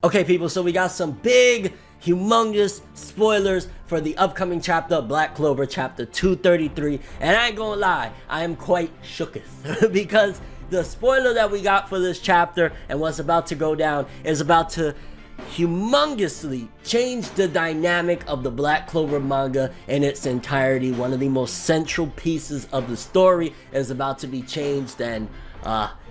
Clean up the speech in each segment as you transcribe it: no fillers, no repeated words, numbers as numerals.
Okay people, so we got some big, humongous spoilers for the upcoming chapter of Black Clover, chapter 233, and I ain't gonna lie, I am quite shooketh because the spoiler that we got for this chapter and what's about to go down is about to humongously change the dynamic of the Black Clover manga in its entirety. One of the most central pieces of the story is about to be changed, and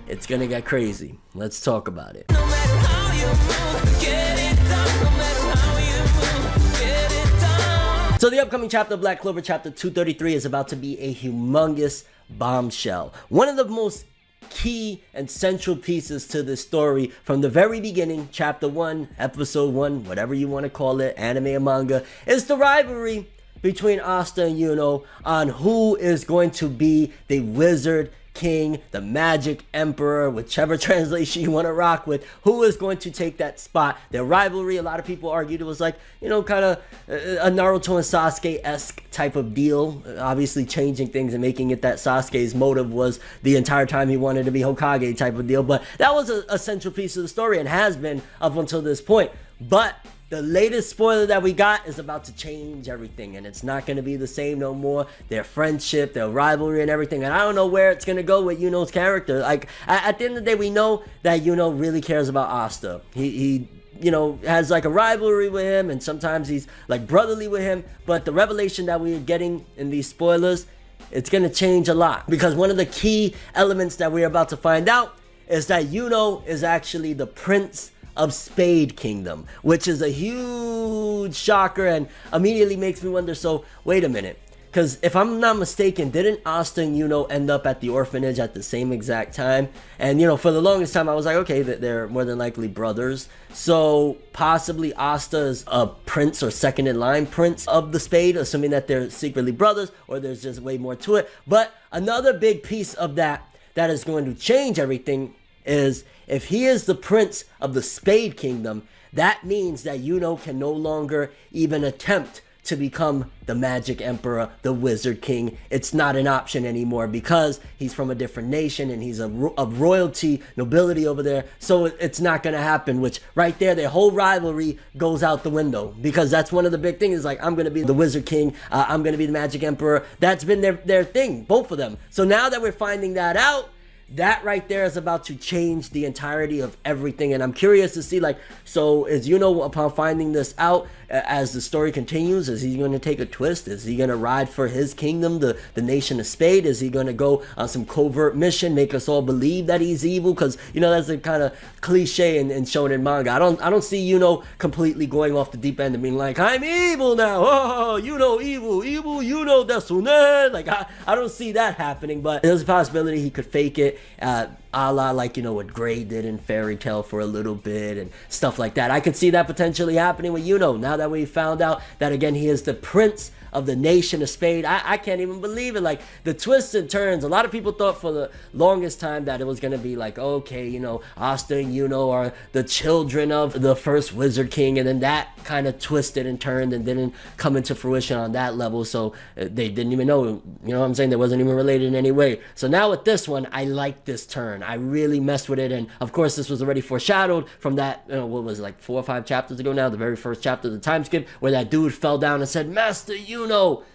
it's gonna get crazy. Let's talk about it. No matter how you move, get it done. No matter how you move, get it done. So the upcoming chapter of Black Clover, chapter 233, is about to be a humongous bombshell. One of the most key and central pieces to this story from the very beginning, chapter 1, episode 1, whatever you want to call it, anime or manga, is the rivalry between Asta and Yuno on who is going to be the Wizard King, the Magic Emperor, whichever translation you want to rock with, who is going to take that spot. Their rivalry, a lot of people argued it was like, you know, kind of a Naruto and Sasuke-esque type of deal, obviously changing things and making it that Sasuke's motive was the entire time he wanted to be Hokage type of deal, but that was a central piece of the story and has been up until this point. But the latest spoiler that we got is about to change everything, and it's not going to be the same no more. Their friendship, their rivalry and everything, and I don't know where it's going to go with Yuno's character. Like, at the end of the day, we know that Yuno really cares about Asta. He you know, has like a rivalry with him, and sometimes he's like brotherly with him, but the revelation that we're getting in these spoilers, it's going to change a lot, because one of the key elements that we're about to find out is that Yuno is actually the Prince of Spade Kingdom, which is a huge shocker and immediately makes me wonder, so wait a minute, because if I'm not mistaken, didn't Asta and Yuno end up at the orphanage at the same exact time? And you know, for the longest time I was like, okay, they're more than likely brothers, so possibly Asta is a prince or second in line prince of the Spade, assuming that they're secretly brothers, or there's just way more to it. But another big piece of that is going to change everything is, if he is the Prince of the Spade Kingdom, that means that Yuno can no longer even attempt to become the Magic Emperor, the Wizard King. It's not an option anymore because he's from a different nation and he's of royalty, nobility over there. So it's not going to happen, which right there, their whole rivalry goes out the window, because that's one of the big things, like, I'm going to be the Wizard King, I'm going to be the Magic Emperor. That's been their thing, both of them. So now that we're finding that out, that right there is about to change the entirety of everything, and I'm curious to see, like, so is Yuno, upon finding this out, as the story continues, is he going to take a twist? Is he going to ride for his kingdom, the nation of Spade? Is he going to go on some covert mission, make us all believe that he's evil? Because, you know, that's a kind of cliche in shonen manga. I don't see Yuno completely going off the deep end and being like, I'm evil now, oh, Yuno evil Yuno desune. Like, I don't see that happening, but there's a possibility he could fake it, a la, like, you know, what Gray did in Fairy Tail for a little bit and stuff like that. I could see that potentially happening with Yuno, now that we found out that, again, he is the Prince of the nation of Spade. I can't even believe it. Like, the twists and turns, a lot of people thought for the longest time that it was going to be like, okay, you know, Asta and Yuno are the children of the first Wizard King, and then that kind of twisted and turned and didn't come into fruition on that level, so they didn't even know, you know what I'm saying, they wasn't even related in any way. So now with this one, I like this turn. I really messed with it, and of course this was already foreshadowed from that, you know, what was it, like 4 or 5 chapters ago now, the very first chapter of the time skip, where that dude fell down and said, Master Yuno,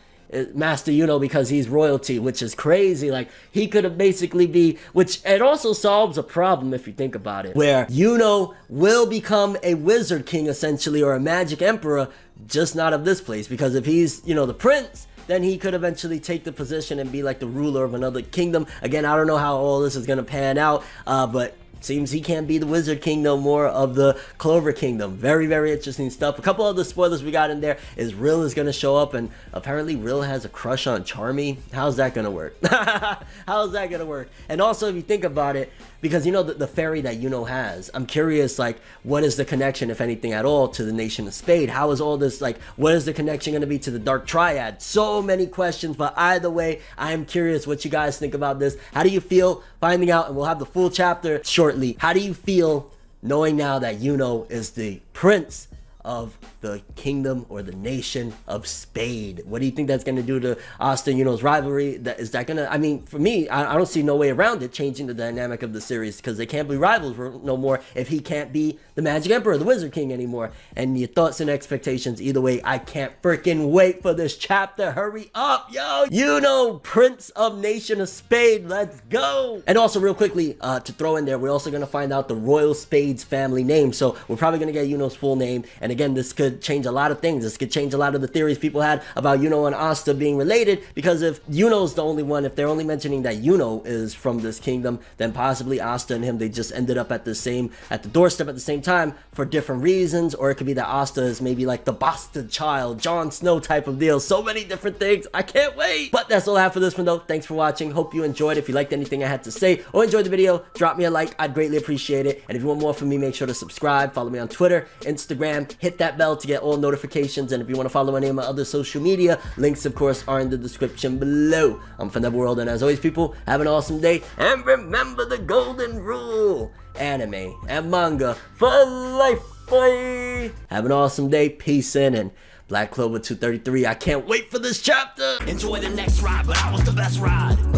because he's royalty, which is crazy. Like, he could have basically be, which it also solves a problem if you think about it, where Yuno will become a Wizard King essentially, or a Magic Emperor, just not of this place, because if he's, you know, the prince, then he could eventually take the position and be like the ruler of another kingdom. Again, I don't know how all this is going to pan out, but seems he can't be the Wizard King no more of the Clover Kingdom. Very, very interesting stuff. A couple of the spoilers we got in there is Rill is going to show up, and apparently Rill has a crush on Charmy. How's that going to work? How's that going to work? And also, if you think about it, because, you know, the fairy that Yuno has, I'm curious, like, what is the connection, if anything at all, to the nation of Spade? How is all this, like, what is the connection going to be to the Dark Triad? So many questions, but either way, I'm curious what you guys think about this. How do you feel finding out, and we'll have the full chapter shortly, how do you feel knowing now that Yuno is the Prince of the kingdom or the nation of Spade. What do you think that's going to do to Asta and Yuno's rivalry? Is that going to, I mean, for me, I don't see no way around it changing the dynamic of the series, because they can't be rivals no more if he can't be the Magic Emperor, the Wizard King anymore. And your thoughts and expectations, either way, I can't freaking wait for this chapter. Hurry up, yo! Yuno, Prince of Nation of Spade, let's go! And also, real quickly, to throw in there, we're also going to find out the Royal Spades family name. So we're probably going to get Yuno's full name. And again, this could change a lot of things. This could change a lot of the theories people had about Yuno and Asta being related, because if Yuno's the only one, if they're only mentioning that Yuno is from this kingdom, then possibly Asta and him, they just ended up at the doorstep at the same time for different reasons. Or it could be that Asta is maybe like the bastard child, Jon Snow type of deal. So many different things. I can't wait. But that's all I have for this one though. Thanks for watching. Hope you enjoyed. If you liked anything I had to say or enjoyed the video, drop me a like. I'd greatly appreciate it. And if you want more from me, make sure to subscribe. Follow me on Twitter, Instagram. Hit that bell to get all notifications. And if you want to follow any of my other social media, links of course are in the description below. I'm ForneverWorld, and as always, people, have an awesome day. And remember the golden rule: anime and manga for life. Bye. Have an awesome day. Peace in, and Black Clover 233. I can't wait for this chapter. Enjoy the next ride, but I was the best ride.